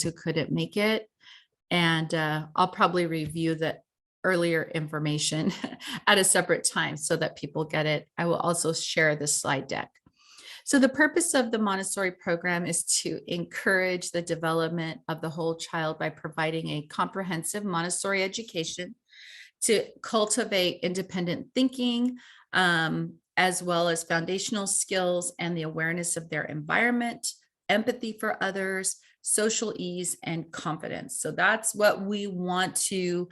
who couldn't make it. And I'll probably review the earlier information at a separate time so that people get it. I will also share the slide deck. So the purpose of the Montessori program is to encourage the development of the whole child by providing a comprehensive Montessori education to cultivate independent thinking, as well as foundational skills and the awareness of their environment, empathy for others, social ease, and confidence. So that's what we want to,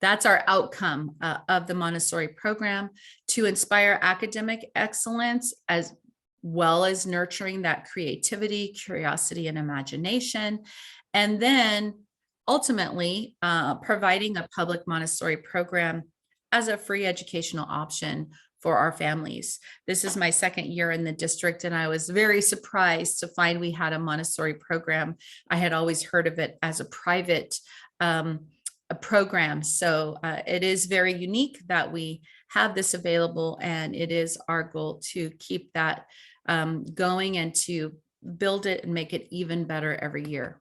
that's our outcome of the Montessori program, to inspire academic excellence as well as nurturing that creativity, curiosity, and imagination. And then ultimately providing a public Montessori program as a free educational option for our families. This is my second year in the district, and I was very surprised to find we had a Montessori program. I had always heard of it as a private program. So it is very unique that we have this available, and it is our goal to keep that going and to build it and make it even better every year.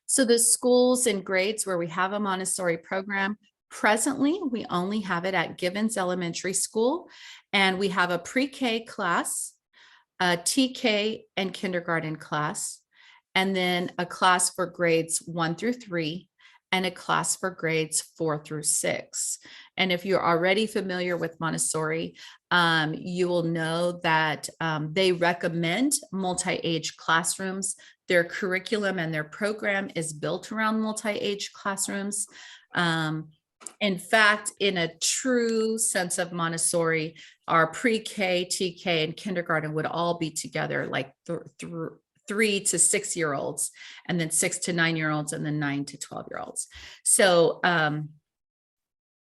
So the schools and grades where we have a Montessori program, presently, we only have it at Givens Elementary School, and we have a pre-K class, a TK and kindergarten class, and then a class for grades 1 through 3, and a class for grades 4 through 6. And if you're already familiar with Montessori, you will know that they recommend multi-age classrooms. Their curriculum and their program is built around multi-age classrooms. In fact, in a true sense of Montessori, our pre-K, TK, and kindergarten would all be together, like through 3 to 6 year olds, and then 6 to 9 year olds, and then 9 to 12 year olds. So,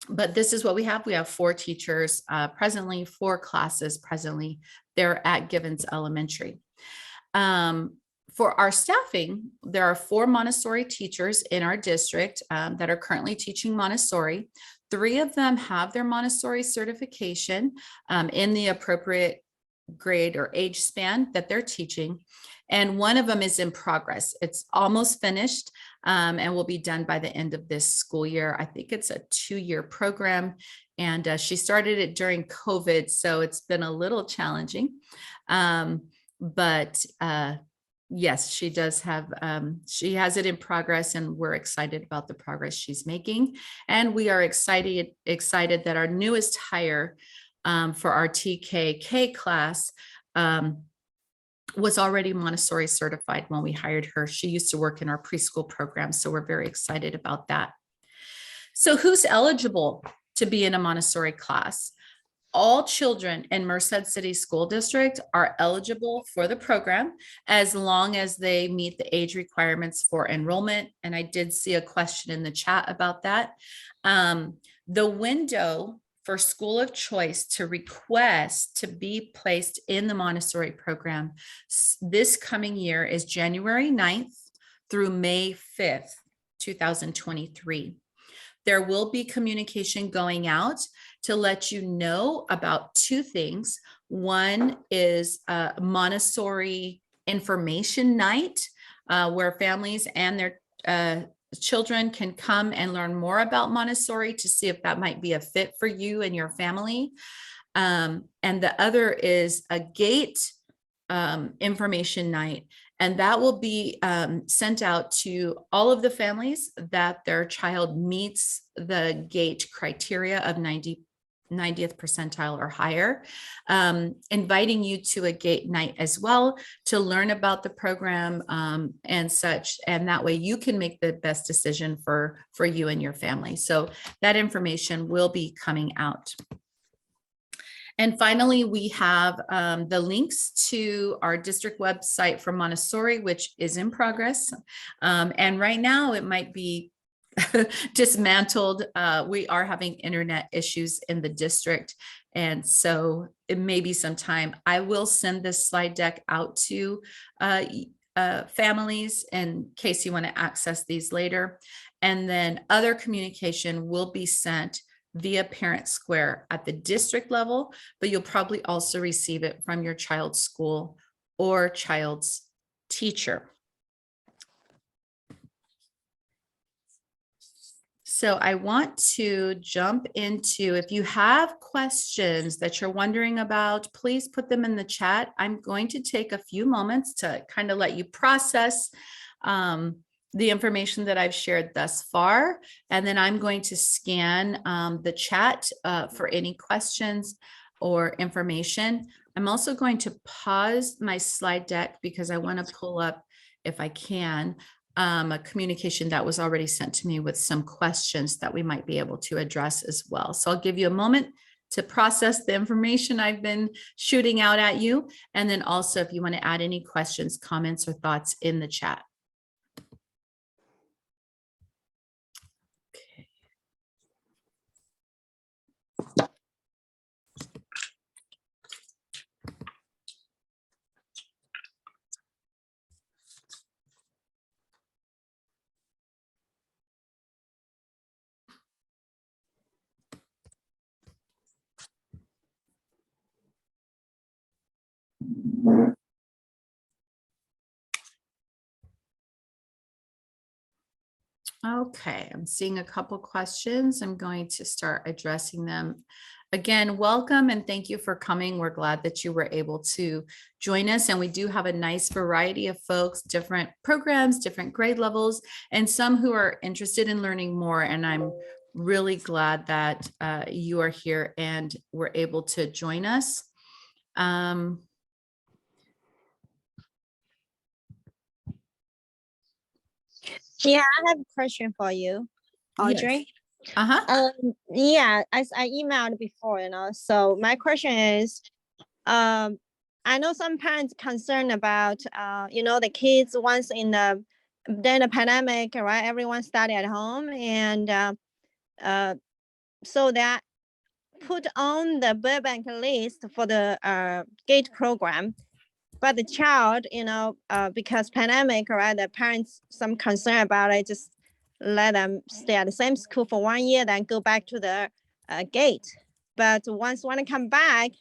but this is what we have. We have 4 teachers presently, 4 classes presently. They're at Givens Elementary. For our staffing, there are 4 Montessori teachers in our district that are currently teaching Montessori. 3 of them have their Montessori certification in the appropriate grade or age span that they're teaching. And 1 of them is in progress. It's almost finished and will be done by the end of this school year. I think it's a 2-year program, and she started it during COVID, so it's been a little challenging. But yes, she does have, she has it in progress, and we're excited about the progress she's making. And we are excited that our newest hire for our TKK class was already Montessori certified when we hired her. She used to work in our preschool program, so we're very excited about that. So who's eligible to be in a Montessori class? All children in Merced City School District are eligible for the program as long as they meet the age requirements for enrollment. And I did see a question in the chat about that. The window for school of choice to request to be placed in the Montessori program this coming year is January 9th through May 5th, 2023. There will be communication going out to let you know about 2 things. One is a Montessori information night where families and their children can come and learn more about Montessori to see if that might be a fit for you and your family. And the other is a GATE information night, and that will be sent out to all of the families that their child meets the GATE criteria of 90th percentile or higher, inviting you to a GATE night as well to learn about the program and such. And that way you can make the best decision for you and your family. So that information will be coming out. And finally, we have the links to our district website for Montessori, which is in progress. And right now it might be dismantled. We are having internet issues in the district, and so it may be some time. I will send this slide deck out to families in case you want to access these later. And then other communication will be sent via Parent Square at the district level, but you'll probably also receive it from your child's school or child's teacher. So I want to jump into, if you have questions that you're wondering about, please put them in the chat. I'm going to take a few moments to kind of let you process the information that I've shared thus far. And then I'm going to scan the chat for any questions or information. I'm also going to pause my slide deck because I want to pull up, if I can, a communication that was already sent to me with some questions that we might be able to address as well. So I'll give you a moment to process the information I've been shooting out at you. And then also if you want to add any questions, comments, or thoughts in the chat. Okay, I'm seeing a couple questions. I'm going to start addressing them. Again, welcome and thank you for coming. We're glad that you were able to join us. And we do have a nice variety of folks, different programs, different grade levels, and some who are interested in learning more. And I'm really glad that you are here and were able to join us. Yeah, I have a question for you, Audrey. Yes. Yeah, as I emailed before, so my question is, I know some parents concerned about, the kids once then the pandemic, right? Everyone studied at home, and so that put on the Burbank list for the GATE program. But the child, because pandemic, right, the parents some concern about it, just let them stay at the same school for 1 year, then go back to the GATE. But once want to come back,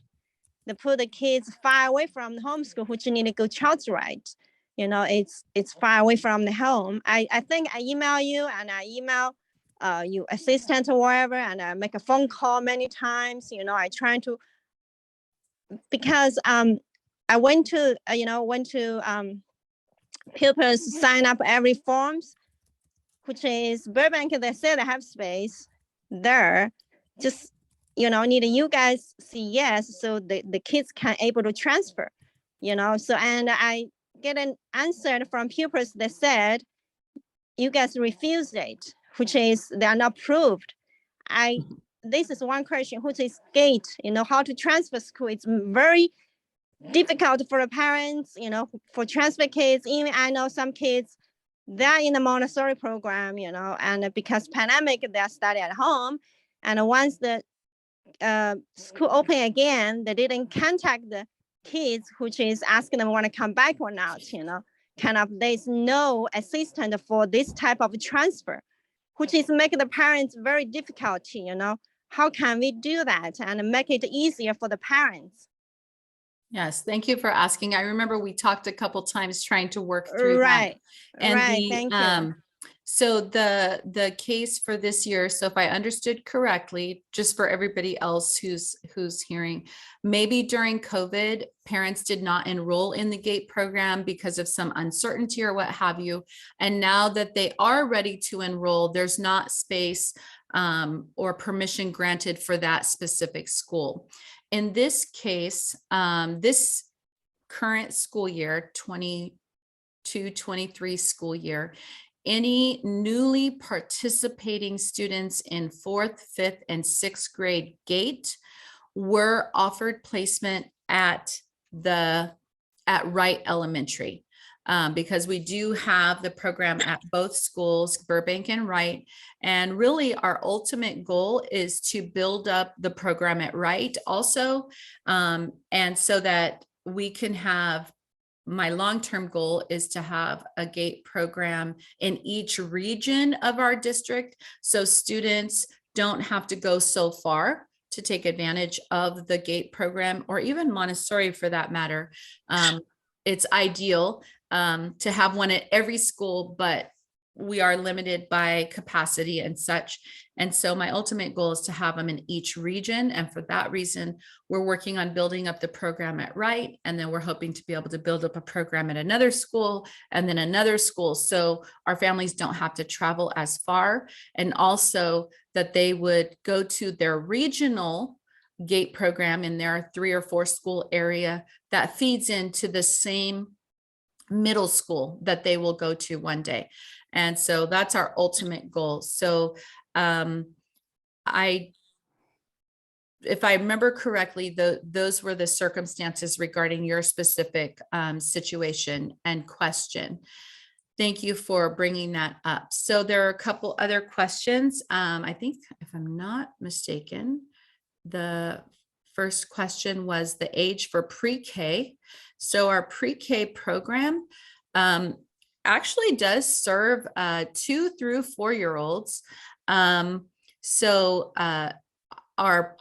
they put the kids far away from the homeschool, which you need to go child's right. It's far away from the home. I think I email you and I email you assistant or whatever, and I make a phone call many times. I try to, because I went to pupils sign up every forms, which is Burbank. They said they have space there. Just need you guys say yes, so the kids can able to transfer. So, and I get an answer from pupils that said you guys refused it, which is they are not proved. This is one question, which is GATE. How to transfer school. It's very difficult for the parents, for transfer kids. Even I know some kids, they're in the Montessori program, and because pandemic, they're studying at home. And once the school open again, they didn't contact the kids, which is asking them want to come back or not, kind of, there's no assistant for this type of transfer, which is making the parents very difficult, how can we do that and make it easier for the parents? Yes, thank you for asking. I remember we talked a couple times trying to work through right that. And right, thank you. So the case for this year, so if I understood correctly, just for everybody else who's hearing, maybe during COVID, parents did not enroll in the GATE program because of some uncertainty or what have you. And now that they are ready to enroll, there's not space or permission granted for that specific school. In this case, this current school year, 22-23 school year, any newly participating students in 4th, 5th, and 6th grade GATE were offered placement at Wright Elementary. Because we do have the program at both schools, Burbank and Wright. And really our ultimate goal is to build up the program at Wright also. And so that we can have, my long-term goal is to have a GATE program in each region of our district. So students don't have to go so far to take advantage of the GATE program, or even Montessori for that matter. It's ideal to have one at every school, but we are limited by capacity and such. And so my ultimate goal is to have them in each region. And for that reason, we're working on building up the program at Wright. And then we're hoping to be able to build up a program at another school and then another school. So our families don't have to travel as far. And also that they would go to their regional GATE program in their 3 or 4 school area that feeds into the same middle school that they will go to one day. And so that's our ultimate goal. So if I remember correctly, those were the circumstances regarding your specific situation and question. Thank you for bringing that up. So there are a couple other questions. I think if I'm not mistaken, the first question was the age for pre-K. So our pre-K program actually does serve 2 through 4-year-olds. So our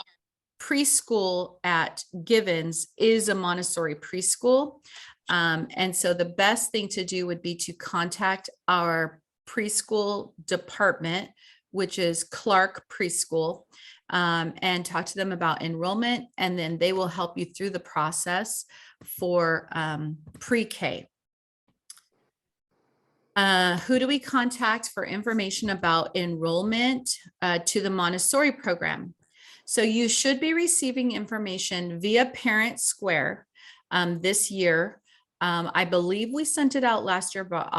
preschool at Givens is a Montessori preschool. And so the best thing to do would be to contact our preschool department, which is Clark Preschool, and talk to them about enrollment, and then they will help you through the process for pre-K. Who do we contact for information about enrollment to the Montessori program? So you should be receiving information via Parent Square this year. I believe we sent it out last year, but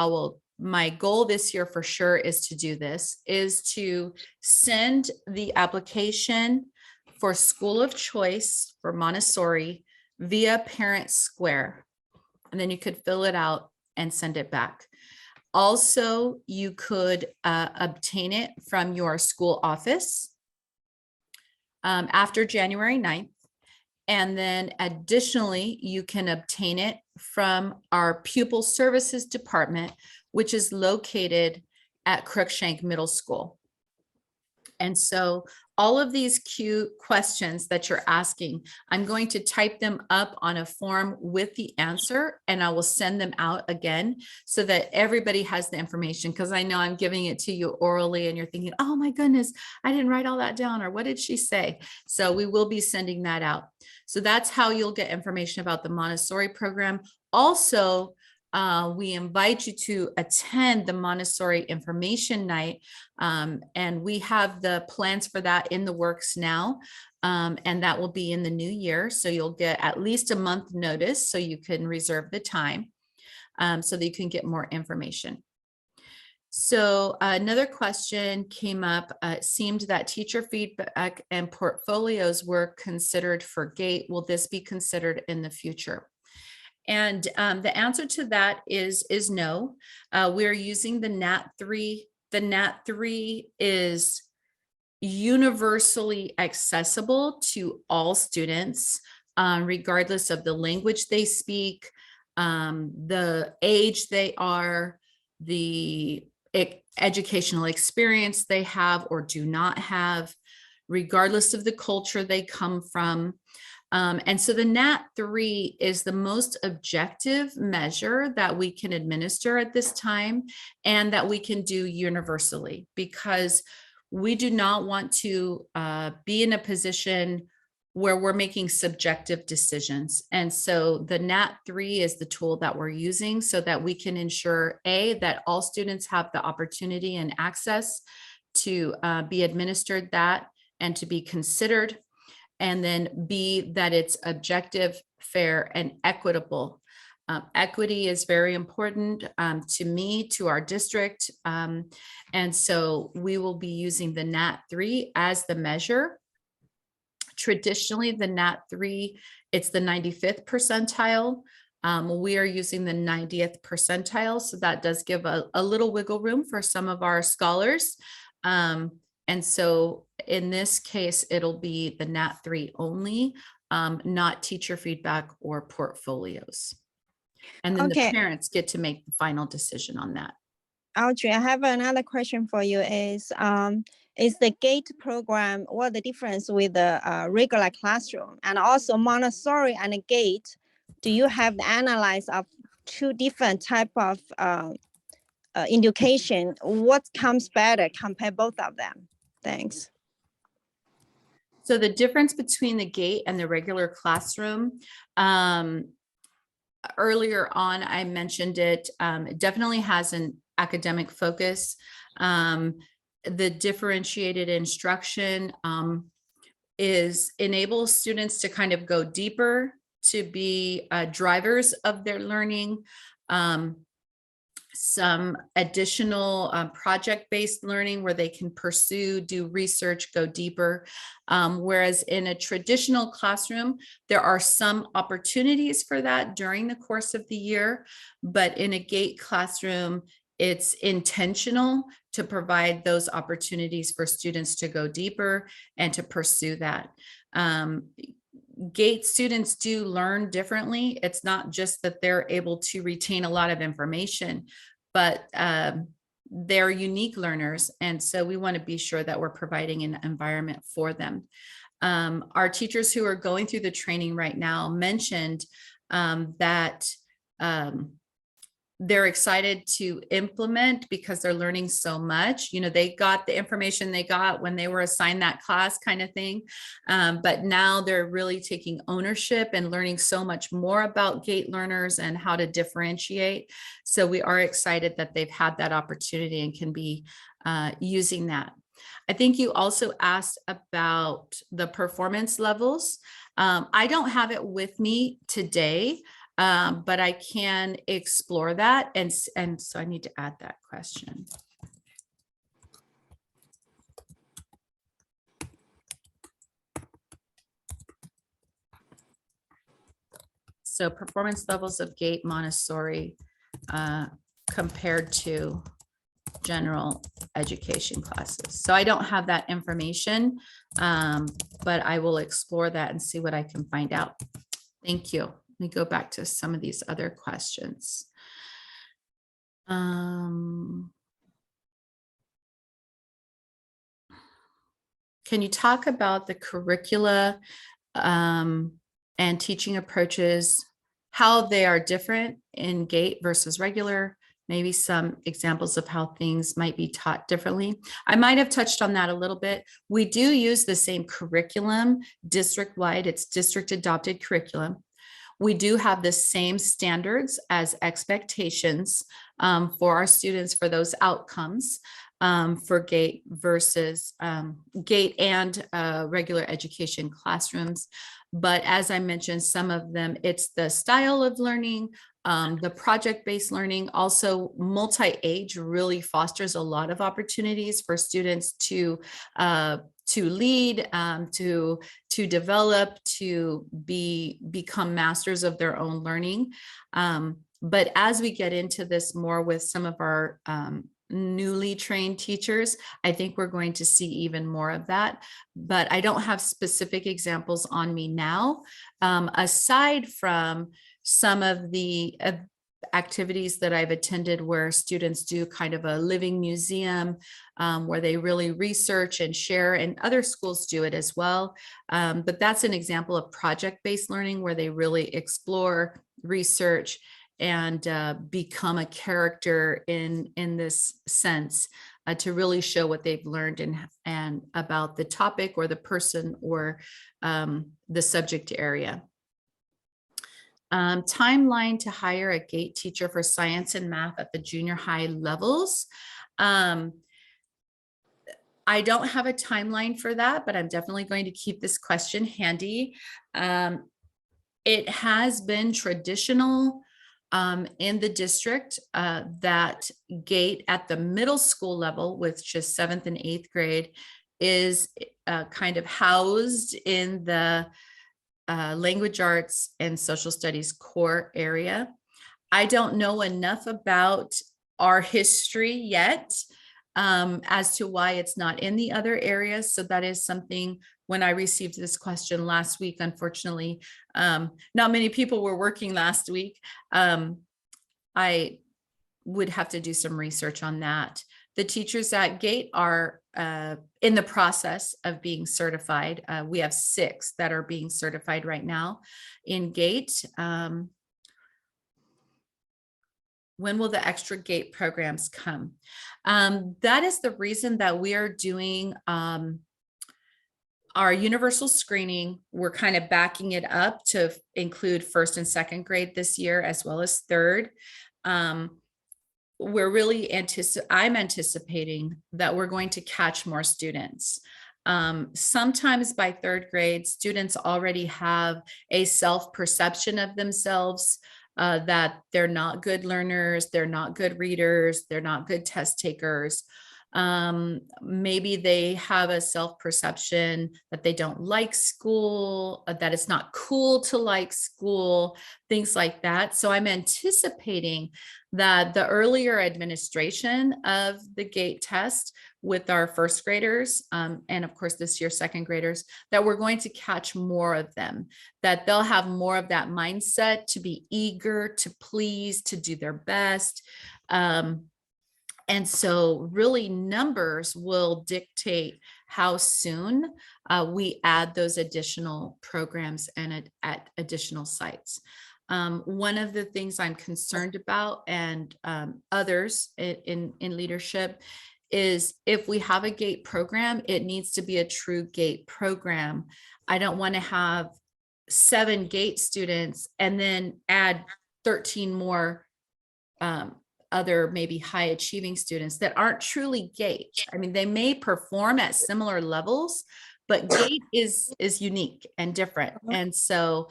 my goal this year for sure is to do this, is to send the application for school of choice for Montessori via Parent Square. And then you could fill it out and send it back. Also, you could obtain it from your school office after January 9th. And then additionally, you can obtain it from our pupil services department, which is located at Crookshank Middle School. And so all of these cute questions that you're asking, I'm going to type them up on a form with the answer, and I will send them out again so that everybody has the information, because I know I'm giving it to you orally and you're thinking, oh my goodness, I didn't write all that down, or what did she say? So we will be sending that out. So that's how you'll get information about the Montessori program. Also, we invite you to attend the Montessori Information Night, and we have the plans for that in the works now, and that will be in the new year. So you'll get at least a month notice so you can reserve the time so that you can get more information. So another question came up. It seemed that teacher feedback and portfolios were considered for GATE. Will this be considered in the future? And the answer to that is no. We're using the NAT3. The NAT3 is universally accessible to all students, regardless of the language they speak, the age they are, the educational experience they have or do not have, regardless of the culture they come from. And so the NAT3 is the most objective measure that we can administer at this time and that we can do universally, because we do not want to be in a position where we're making subjective decisions. And so the NAT3 is the tool that we're using so that we can ensure, A, that all students have the opportunity and access to be administered that and to be considered. And then B, that it's objective, fair, and equitable. Equity is very important to me, to our district. And so we will be using the NAT3 as the measure. Traditionally, the NAT3, it's the 95th percentile. We are using the 90th percentile. So that does give a little wiggle room for some of our scholars. And so in this case, it'll be the NAT3 only, not teacher feedback or portfolios. And then the parents get to make the final decision on that. Audrey, I have another question for you. Is the GATE program, what the difference with the regular classroom? And also Montessori and GATE, do you have the analyze of 2 different type of education, what comes better, compare both of them? Thanks. So the difference between the GATE and the regular classroom, earlier on, I mentioned it, it definitely has an academic focus. The differentiated instruction enables students to kind of go deeper, to be drivers of their learning. Some additional project-based learning where they can pursue, do research, go deeper. Whereas in a traditional classroom, there are some opportunities for that during the course of the year, but in a GATE classroom, it's intentional to provide those opportunities for students to go deeper and to pursue that. GATE students do learn differently. It's not just that they're able to retain a lot of information, but they're unique learners. And so we want to be sure that we're providing an environment for them. Our teachers who are going through the training right now mentioned that they're excited to implement because they're learning so much. You know, they got the information they got when they were assigned that class kind of thing. But now they're really taking ownership and learning so much more about GATE learners and how to differentiate. So we are excited that they've had that opportunity and can be using that. I think you also asked about the performance levels. I don't have it with me today. But I can explore that. And so I need to add that question. So performance levels of GATE Montessori compared to general education classes. So I don't have that information, but I will explore that and see what I can find out. Thank you. Let me go back to some of these other questions. Can you talk about the curricula and teaching approaches, how they are different in GATE versus regular? Maybe some examples of how things might be taught differently. I might have touched on that a little bit. We do use the same curriculum district-wide. It's district adopted curriculum. We do have the same standards as expectations for our students for those outcomes for GATE versus GATE and regular education classrooms. But as I mentioned, some of them, it's the style of learning, the project-based learning. Also, multi-age really fosters a lot of opportunities for students to lead, to develop, to become masters of their own learning. But as we get into this more with some of our newly trained teachers, I think we're going to see even more of that. But I don't have specific examples on me now, aside from some of the activities that I've attended where students do kind of a living museum where they really research and share, and other schools do it as well. But that's an example of project-based learning where they really explore, research, and become a character in this sense to really show what they've learned and about the topic or the person or the subject area. Timeline to hire a GATE teacher for science and math at the junior high levels. I don't have a timeline for that, but I'm definitely going to keep this question handy. It has been traditional in the district that GATE at the middle school level, which is 7th and 8th grade, is kind of housed in the language arts and social studies core area. I don't know enough about our history yet as to why it's not in the other areas. So that is something, when I received this question last week, unfortunately, not many people were working last week. I would have to do some research on that. The teachers at GATE are in the process of being certified. We have 6 that are being certified right now in GATE. when will the extra gate programs come? That is the reason that we are doing our universal screening. We're kind of backing it up to include first and second grade this year, as well as third. We're really I'm anticipating that we're going to catch more students. Sometimes by third grade, students already have a self-perception of themselves, that they're not good learners, they're not good readers, they're not good test takers. Maybe they have a self-perception that they don't like school, that it's not cool to like school, things like that. So I'm anticipating that the earlier administration of the GATE test with our first graders, and of course this year second graders, that we're going to catch more of them, that they'll have more of that mindset to be eager, to please, to do their best. And so really numbers will dictate how soon we add those additional programs and at additional sites. One of the things I'm concerned about, and others in leadership, is if we have a GATE program, it needs to be a true GATE program. I don't want to have 7 GATE students and then add 13 more other maybe high achieving students that aren't truly GATE. I mean, they may perform at similar levels, but GATE is unique and different. And so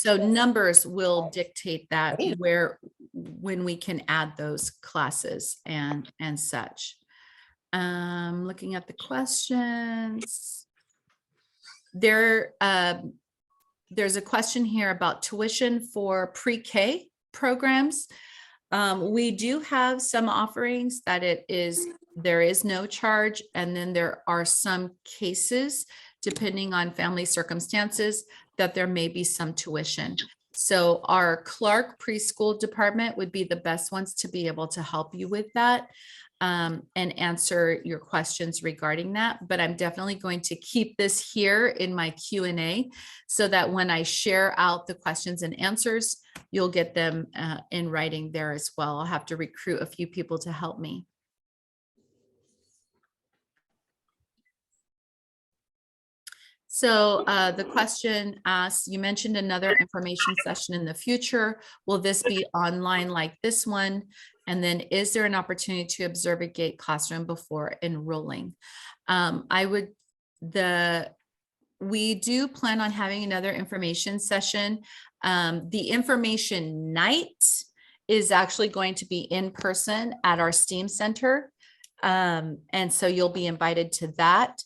numbers will dictate that, when we can add those classes and such. Looking at the questions, there's a question here about tuition for pre-K programs. We do have some offerings that there is no charge, and then there are some cases, depending on family circumstances, that there may be some tuition. So our Clark preschool department would be the best ones to be able to help you with that, and answer your questions regarding that. But I'm definitely going to keep this here in my Q&A so that when I share out the questions and answers, you'll get them in writing there as well. I'll have to recruit a few people to help me. So the question asks, you mentioned another information session in the future. Will this be online like this one? And then is there an opportunity to observe a GATE classroom before enrolling? We do plan on having another information session. The information night is actually going to be in person at our STEAM Center. And so you'll be invited to that.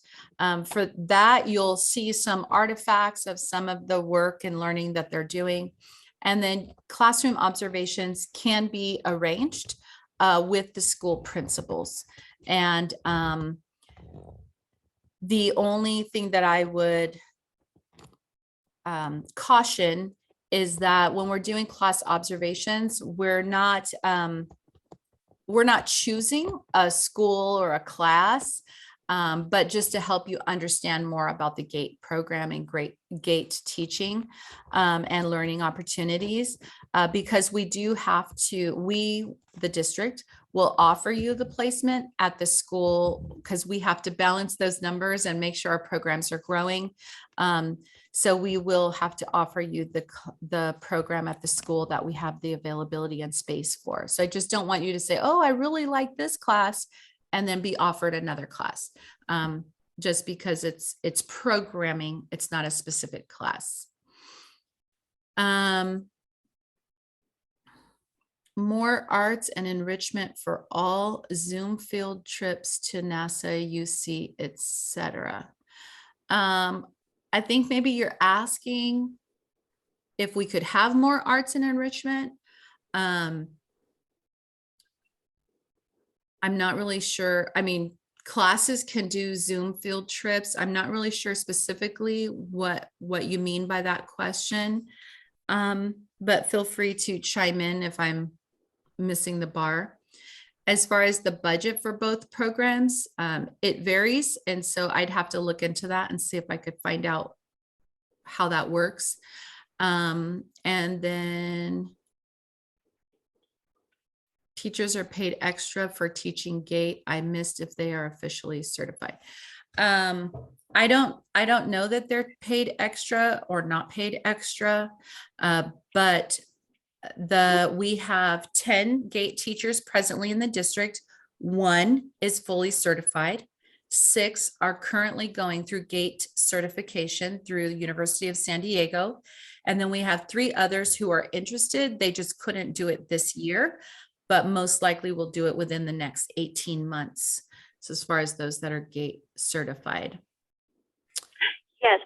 For that, you'll see some artifacts of some of the work and learning that they're doing. And then classroom observations can be arranged with the school principals. And the only thing that I would caution is that when we're doing class observations, we're not choosing a school or a class, but just to help you understand more about the GATE program and GATE teaching and learning opportunities, because we do have to, the district, will offer you the placement at the school, because we have to balance those numbers and make sure our programs are growing. So we will have to offer you the program at the school that we have the availability and space for. So I just don't want you to say, oh, I really like this class, and then be offered another class, just because it's programming, it's not a specific class. More arts and enrichment for all, Zoom field trips to NASA, UC, etc. I think maybe you're asking if we could have more arts and enrichment. I'm not really sure. I mean, classes can do Zoom field trips. I'm not really sure specifically what you mean by that question. But feel free to chime in if I'm missing the bar. As far as the budget for both programs, it varies. And so I'd have to look into that and see if I could find out how that works. And then teachers are paid extra for teaching gate. I missed if they are officially certified. I don't know that they're paid extra or not paid extra, but we have 10 gate teachers presently in the district. 1 is fully certified. 6 are currently going through gate certification through the University of San Diego. And then we have 3 others who are interested. They just couldn't do it this year, but most likely will do it within the next 18 months. So as far as those that are gate certified. Yes,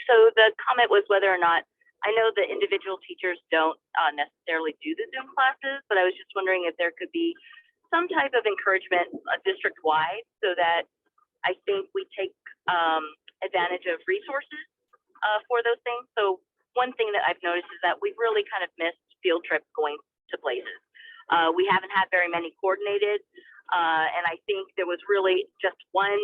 so the comment was whether or not, I know the individual teachers don't necessarily do the Zoom classes, but I was just wondering if there could be some type of encouragement district-wide so that I think we take advantage of resources for those things. So one thing that I've noticed is that we've really kind of missed field trips going to places. We haven't had very many coordinated, and I think there was really just one,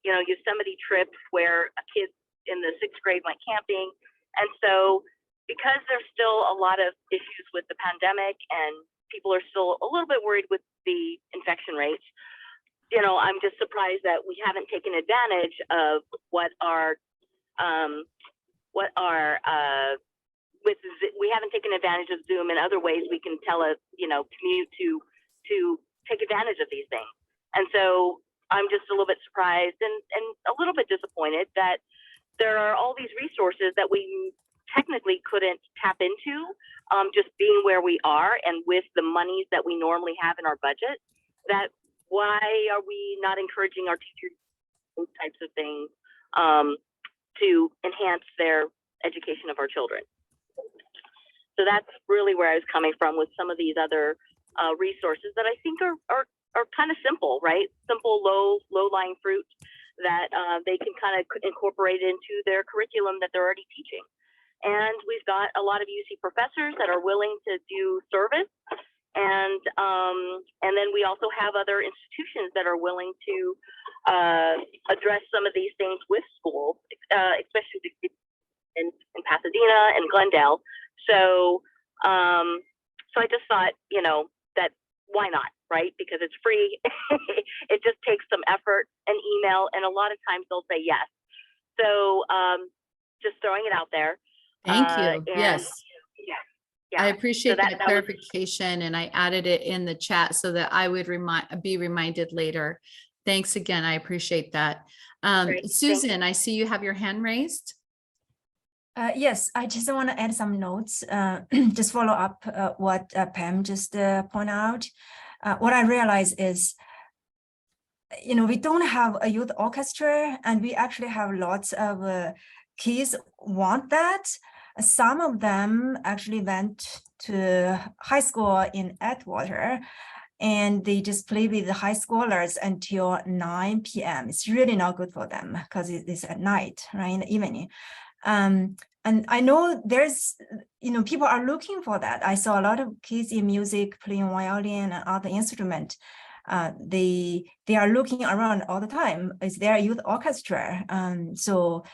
Yosemite trip where a kid in the 6th grade went camping. And so because there's still a lot of issues with the pandemic and people are still a little bit worried with the infection rates, I'm just surprised that we haven't taken advantage of we haven't taken advantage of Zoom and other ways we can commute to take advantage of these things. And so I'm just a little bit surprised and a little bit disappointed that there are all these resources that we technically couldn't tap into, just being where we are and with the monies that we normally have in our budget. That why are we not encouraging our teachers those types of things to enhance their education of our children? So that's really where I was coming from with some of these other resources that I think are kind of simple, right? Simple, low-lying fruit that they can kind of incorporate into their curriculum that they're already teaching. And we've got a lot of UC professors that are willing to do service. And then we also have other institutions that are willing to address some of these things with schools, especially in Pasadena and Glendale. So I just thought, that why not, right? Because it's free. It just takes some effort and email, and a lot of times they'll say yes. So just throwing it out there. Thank you. Yes. Yeah. I appreciate So that clarification, and I added it in the chat so that I would be reminded later. Thanks again. I appreciate that. Susan, I see you have your hand raised. Yes, I just want to add some notes, just follow up what Pam just pointed out. What I realize is, we don't have a youth orchestra, and we actually have lots of kids want that. Some of them actually went to high school in Atwater, and they just play with the high schoolers until 9 p.m. It's really not good for them because it's at night, right, in the evening. And I know there's, people are looking for that. I saw a lot of kids in music playing violin and other instrument. They are looking around all the time. Is there a youth orchestra? So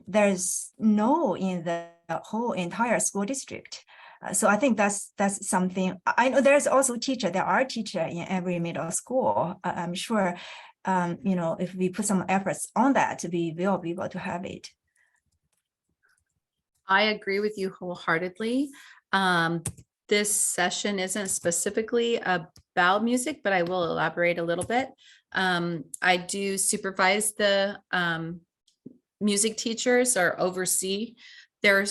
there's no in the whole entire school district. So I think that's something. I know there's also there are teachers in every middle school. I'm sure, if we put some efforts on that, we will be able to have it. I agree with you wholeheartedly. This session isn't specifically about music, but I will elaborate a little bit. I do supervise the music teachers or oversee their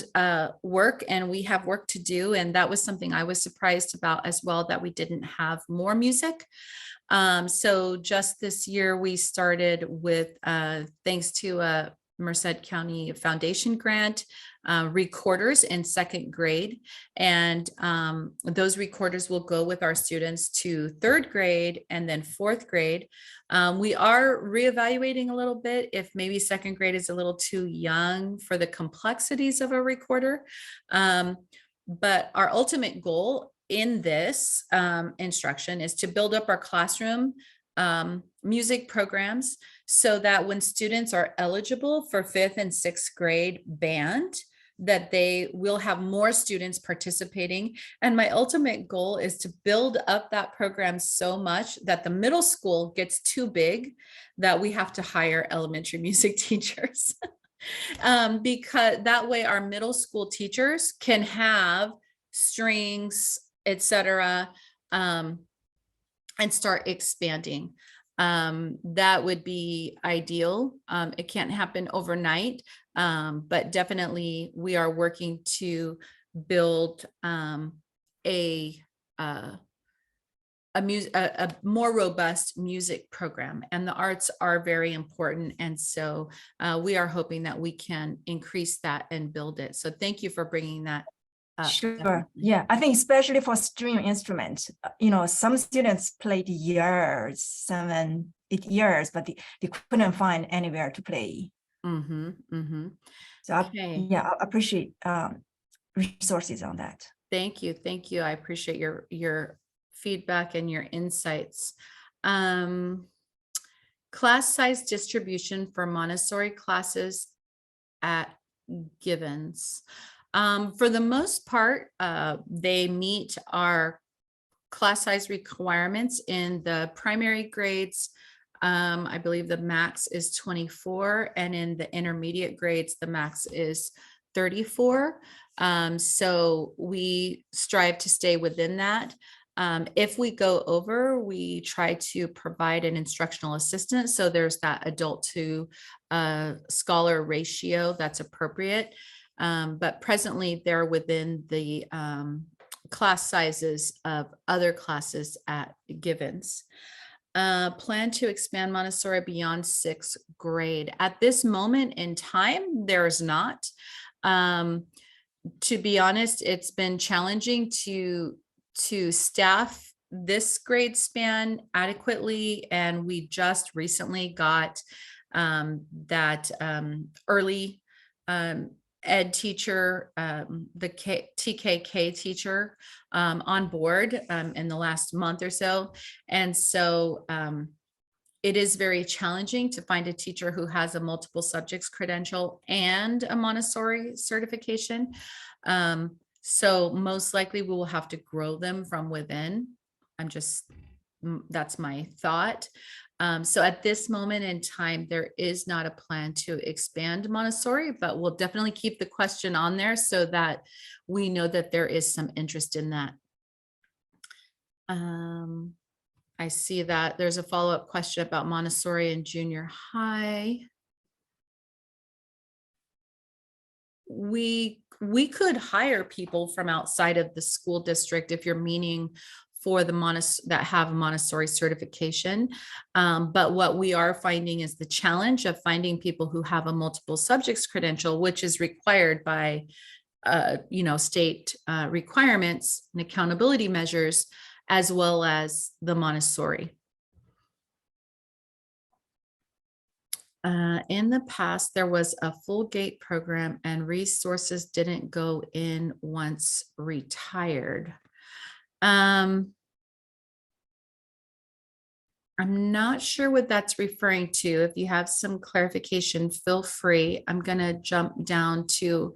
work, and we have work to do. And that was something I was surprised about as well, that we didn't have more music. So just this year we started with, thanks to a Merced County Foundation grant, recorders in 2nd grade. And those recorders will go with our students to 3rd grade and then 4th grade. We are reevaluating a little bit if maybe 2nd grade is a little too young for the complexities of a recorder. But our ultimate goal in this instruction is to build up our classroom music programs so that when students are eligible for 5th and 6th grade band, that they will have more students participating. And my ultimate goal is to build up that program so much that the middle school gets too big that we have to hire elementary music teachers. Because that way our middle school teachers can have strings, etc., and start expanding. That would be ideal. It can't happen overnight, but definitely we are working to build a more robust music program, and the arts are very important. And so we are hoping that we can increase that and build it. So thank you for bringing that up. Sure. Definitely. Yeah, I think especially for string instruments, some students played years, 7, 8 years, but they couldn't find anywhere to play. So Okay. I appreciate resources on that. Thank you. Thank you. I appreciate your feedback and your insights. Class size distribution for Montessori classes at Givens. For the most part, they meet our class size requirements in the primary grades. I believe the max is 24, and in the intermediate grades, the max is 34. So we strive to stay within that. If we go over, we try to provide an instructional assistant. So there's that adult to scholar ratio that's appropriate. But presently they're within the class sizes of other classes at Givens. Plan to expand Montessori beyond 6th grade. At this moment in time, there's not. To be honest, it's been challenging to staff this grade span adequately. And we just recently got that early ed teacher, the TKK teacher on board in the last month or so. And so it is very challenging to find a teacher who has a multiple subjects credential and a Montessori certification. So most likely we will have to grow them from within. That's my thought. So at this moment in time, there is not a plan to expand Montessori, but we'll definitely keep the question on there so that we know that there is some interest in that. I see that there's a follow-up question about Montessori in junior high. We could hire people from outside of the school district if you're meaning for the that have a Montessori certification. But what we are finding is the challenge of finding people who have a multiple subjects credential, which is required by state requirements and accountability measures, as well as the Montessori. In the past, there was a full gate program and resources didn't go in once retired. I'm not sure what that's referring to. If you have some clarification, feel free. I'm going to jump down to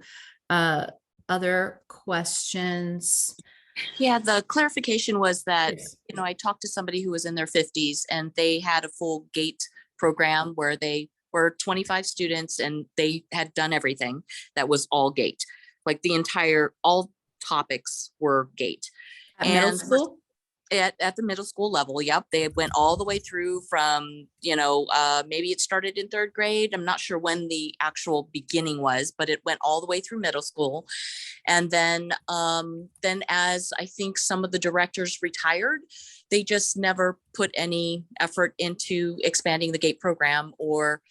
other questions. Yeah, the clarification was that, Yes. I talked to somebody who was in their 50s and they had a full GATE program where they were 25 students and they had done everything that was all GATE. Like all topics were GATE. At middle school? At the middle school level. Yep. They went all the way through from, maybe it started in 3rd grade. I'm not sure when the actual beginning was, but it went all the way through middle school. And then as I think some of the directors retired, they just never put any effort into expanding the GATE program or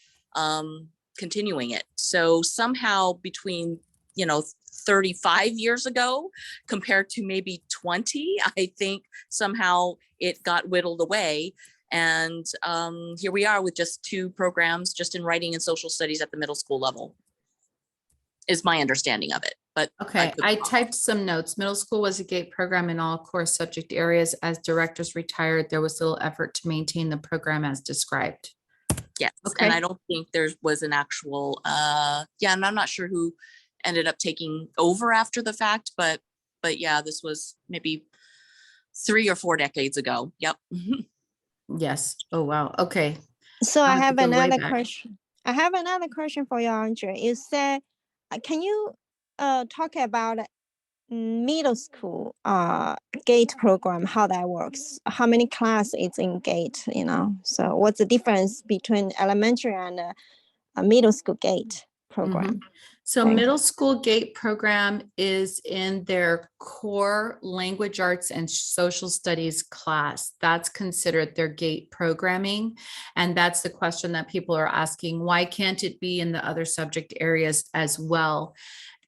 continuing it. So somehow between, 35 years ago compared to maybe 20, I think somehow it got whittled away. And here we are with just 2 programs just in writing and social studies at the middle school level is my understanding of it. But okay, I typed some notes. Middle school was a GATE program in all core subject areas. As directors retired, there was little effort to maintain the program as described. Yes, okay. And I don't think there was an actual, and I'm not sure who ended up taking over after the fact, but yeah, this was maybe 3 or 4 decades ago. Yep. Yes. Oh, wow. Okay. So I'll I have to have go way another back. question. I have another question for you, Andre. You said, can you talk about middle school GATE program, how that works? How many class is in GATE, you know? So what's the difference between elementary and a middle school GATE program? So Thanks. middle school GATE program is in their core language arts and social studies class. That's considered their GATE programming. And that's the question that people are asking, why can't it be in the other subject areas as well?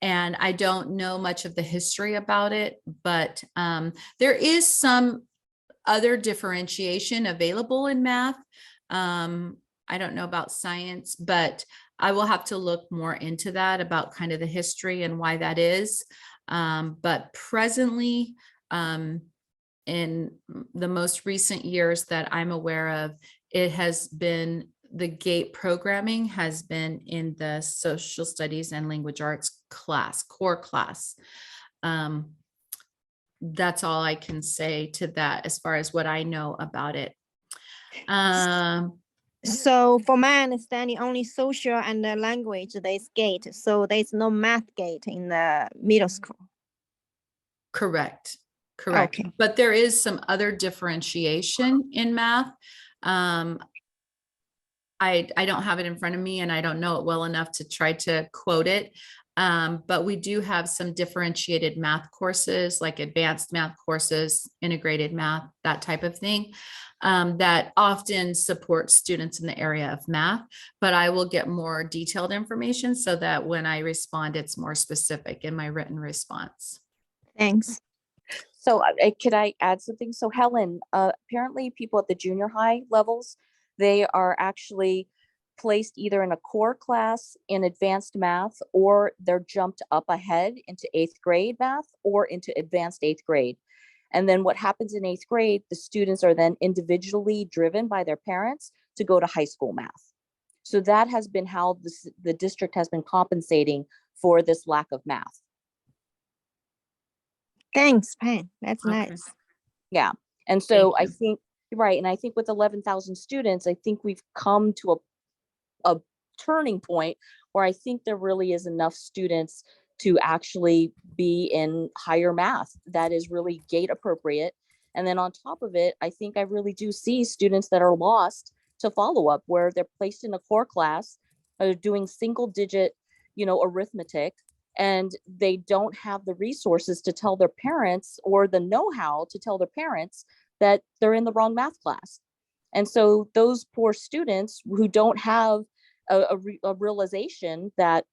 And I don't know much of the history about it, but there is some other differentiation available in math. I don't know about science, but I will have to look more into that about kind of the history and why that is. But presently, in the most recent years that I'm aware of, it has been the GATE programming has been in the social studies and language arts class, core class. That's all I can say to that as far as what I know about it. So for my understanding, only social and the language, there's GATE. So there's no math GATE in the middle school. Correct. Correct. Okay. But there is some other differentiation in math. I don't have it in front of me and I don't know it well enough to try to quote it. But we do have some differentiated math courses, like advanced math courses, integrated math, that type of thing, that often support students in the area of math. But I will get more detailed information so that when I respond, it's more specific in my written response. Thanks. So could I add something? So Helen, apparently people at the junior high levels, they are actually placed either in a core class in advanced math, or they're jumped up ahead into 8th grade math or into advanced 8th grade. And then what happens in 8th grade, the students are then individually driven by their parents to go to high school math. So that has been how the district has been compensating for this lack of math. Thanks, Pam. That's Okay. nice. Yeah. And so I you. think, right. And I think with 11,000 students, I think we've come to a turning point where I think there really is enough students to actually be in higher math that is really GATE appropriate. And then on top of it, I think I really do see students that are lost to follow up, where they're placed in a core class, doing single digit, arithmetic, and they don't have the resources to tell their parents or the know-how to tell their parents that they're in the wrong math class. And so those poor students who don't have a realization that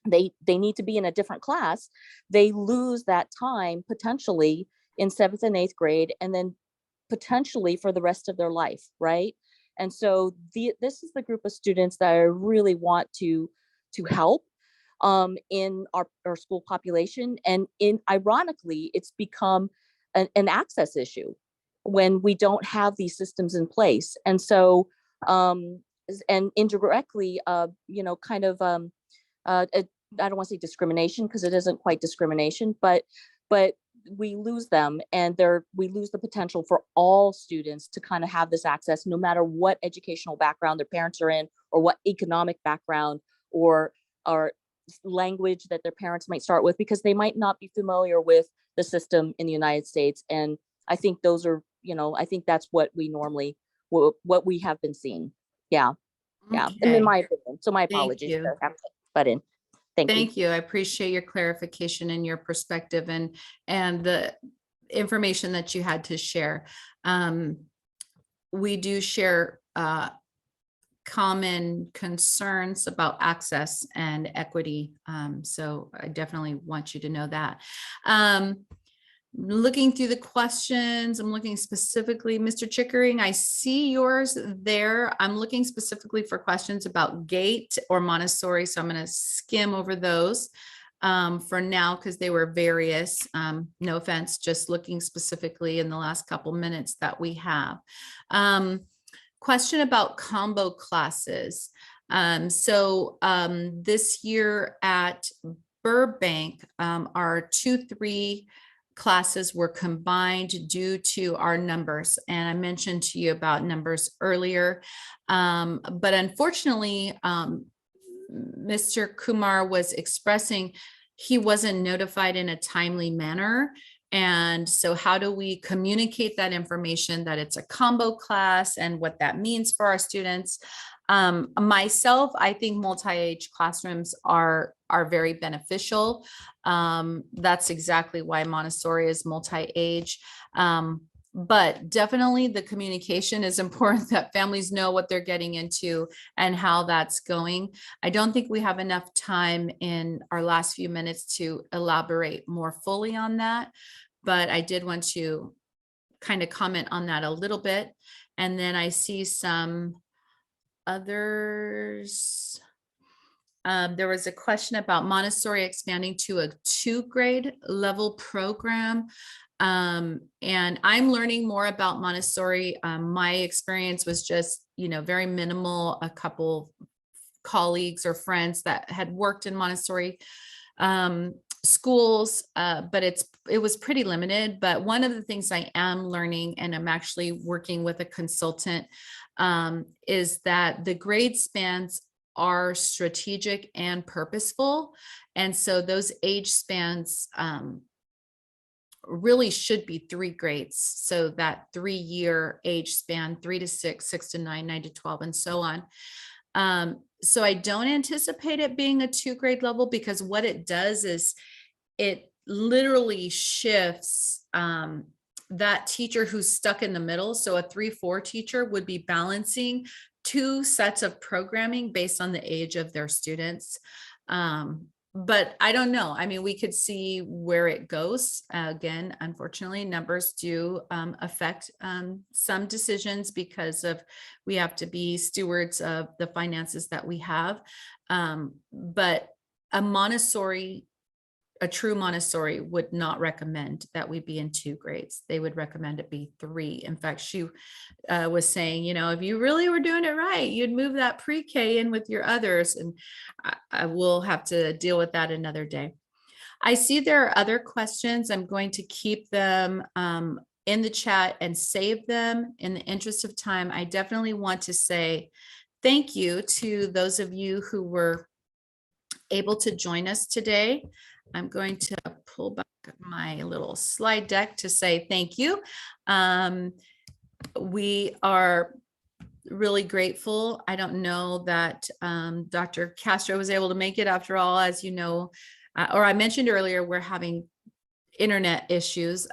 they need to be in a different class, they lose that time potentially in 7th and 8th grade, and then potentially for the rest of their life, right? And so this is the group of students that I really want to help in our school population. And ironically, it's become an access issue when we don't have these systems in place. And so, and indirectly, I don't want to say discrimination, because it isn't quite discrimination, but we lose them, and we lose the potential for all students to kind of have this access, no matter what educational background their parents are in, or what economic background or language that their parents might start with, because they might not be familiar with the system in the United States. And I think those are, I think that's what we normally, what we have been seeing. Yeah. Yeah. Okay. And in my opinion, so my Thank apologies you. for having to butt in. Thank you. Thank you. I appreciate your clarification and your perspective and the information that you had to share. We do share common concerns about access and equity. So I definitely want you to know that. Looking through the questions, I'm looking specifically, Mr. Chickering, I see yours there. I'm looking specifically for questions about GATE or Montessori. So I'm going to skim over those for now, because they were various. No offense, just looking specifically in the last couple minutes that we have. Question about combo classes. This year at Burbank, our 2-3 classes were combined due to our numbers. And I mentioned to you about numbers earlier. But unfortunately, Mr. Kumar was expressing he wasn't notified in a timely manner. And so how do we communicate that information that it's a combo class and what that means for our students? Myself, I think multi-age classrooms are very beneficial. That's exactly why Montessori is multi-age. But definitely the communication is important, that families know what they're getting into and how that's going. I don't think we have enough time in our last few minutes to elaborate more fully on that, but I did want to kind of comment on that a little bit. And then I see some others. There was a question about Montessori expanding to a 2-grade level program. And I'm learning more about Montessori. My experience was just, very minimal, a couple colleagues or friends that had worked in Montessori schools, but it was pretty limited. But one of the things I am learning, and I'm actually working with a consultant, is that the grade spans are strategic and purposeful. And so those age spans really should be 3 grades. So that 3-year age span, 3 to 6, 6 to 9, 9 to 12, and so on. So I don't anticipate it being a 2-grade level, because what it does is it literally shifts that teacher who's stuck in the middle. So a 3-4 teacher would be balancing 2 sets of programming based on the age of their students. But I don't know. I mean, we could see where it goes. Again, unfortunately, numbers do affect some decisions, because we have to be stewards of the finances that we have. But a true Montessori would not recommend that we be in 2 grades. They would recommend it be 3. In fact, she was saying, if you really were doing it right, you'd move that pre-K in with your others. And I will have to deal with that another day. I see there are other questions. I'm going to keep them in the chat and save them in the interest of time. I definitely want to say thank you to those of you who were able to join us today. I'm going to pull back my little slide deck to say thank you. We are really grateful. I don't know that Dr. Castro was able to make it after all, as you know, or I mentioned earlier, we're having internet issues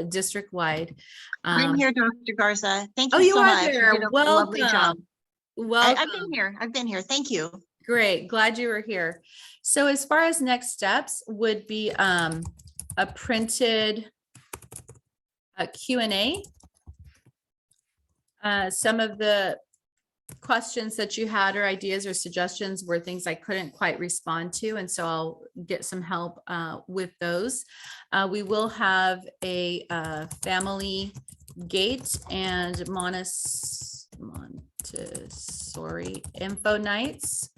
district-wide. I'm here, Dr. Garza. Thank Oh, you you so are much. there. You did a lovely job. Welcome. I've been here. Thank you. Great. Glad you were here. So as far as next steps would be a printed Q&A. Some of the questions that you had or ideas or suggestions were things I couldn't quite respond to. And so I'll get some help with those. We will have a family gate and Montessori info nights,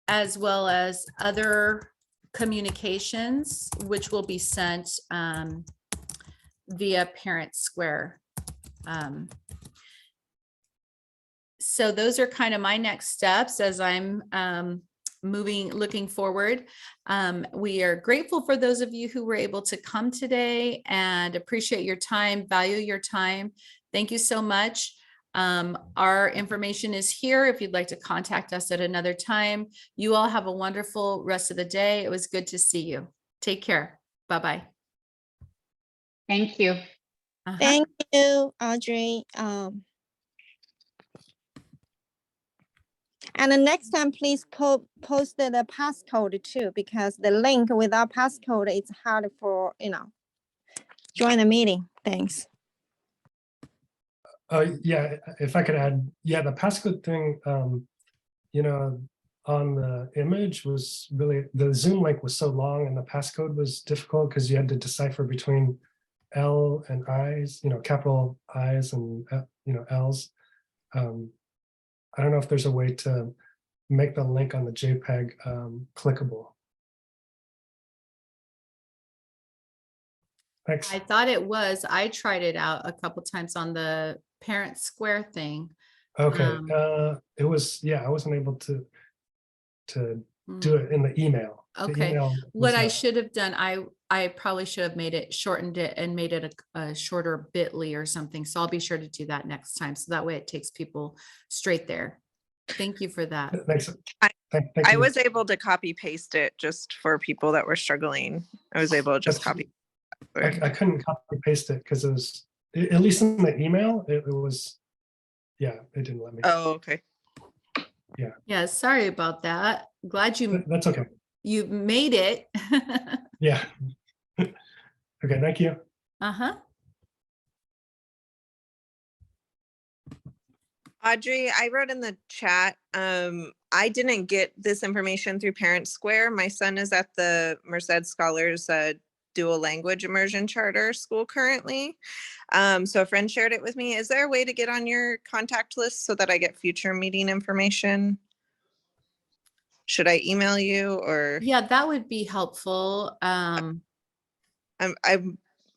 as well as other communications, which will be sent via Parent Square. So those are kind of my next steps as I'm looking forward. We are grateful for those of you who were able to come today and appreciate your time, value your time. Thank you so much. Our information is here if you'd like to contact us at another time. You all have a wonderful rest of the day. It was good to see you. Take care. Bye-bye. Thank you. Thank you, Audrey. And the next time, please post the passcode too, because the link without passcode, it's hard for, join the meeting. Thanks. Yeah, if I could add, yeah, the passcode thing, on the image was really, the Zoom link was so long and the passcode was difficult because you had to decipher between L and I's, capital I's and, L's. I don't know if there's a way to make the link on the JPEG clickable. Thanks. I thought it was, I tried it out a couple times on the Parent Square thing. Okay, it was, yeah, I wasn't able to do it in the email. The Okay, email what was I not- should have done, I probably should have made it, shortened it and made it a shorter bit.ly or something. So I'll be sure to do that next time. So that way it takes people straight there. Thank you for that. Thanks. I- Thank I you. was able to copy paste it just for people that were struggling. I was able to just That's- copy. I couldn't copy paste it because it was, at least in the email, it was, yeah, it didn't let me. Oh, okay. Yeah, sorry about that. Glad That's okay. you made it. Yeah. Okay, thank you. Uh-huh. Audrey, I wrote in the chat, I didn't get this information through Parent Square. My son is at the Merced Scholars dual language immersion charter school currently. So a friend shared it with me. Is there a way to get on your contact list so that I get future meeting information? Should I email you or? Yeah, that would be helpful. I'm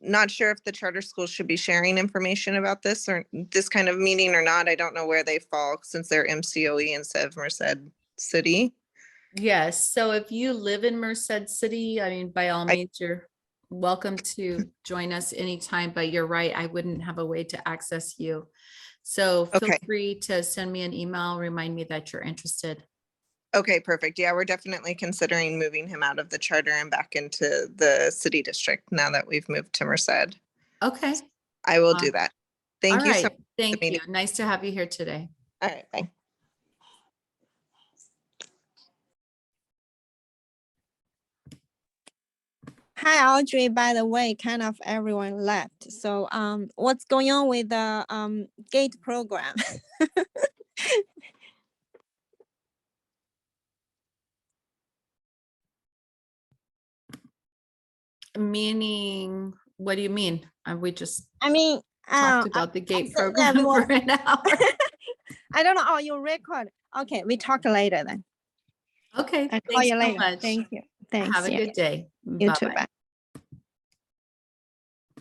not sure if the charter schools should be sharing information about this or this kind of meeting or not. I don't know where they fall since they're MCOE instead of Merced City. Yes, so if you live in Merced City, I mean, by all means, you're welcome to join us anytime, but you're right, I wouldn't have a way to access you. So feel Okay. free to send me an email, remind me that you're interested. Okay, perfect. Yeah, we're definitely considering moving him out of the charter and back into the city district now that we've moved to Merced. Okay. I will do that. Thank All you so right. much. Thank you. meeting. Nice to have you here today. All right, bye. Hi, Audrey. By the way, kind of everyone left. So what's going on with the GATE program? Meaning, what do you mean? We just I mean, talked about the GATE so program that was- for an hour. I don't know. Oh, you record. Okay, we talk later then. Okay, I'll call thanks you so later. much. Thank you. Thanks. Have a yeah. good day. You too. Bye-bye. Bye.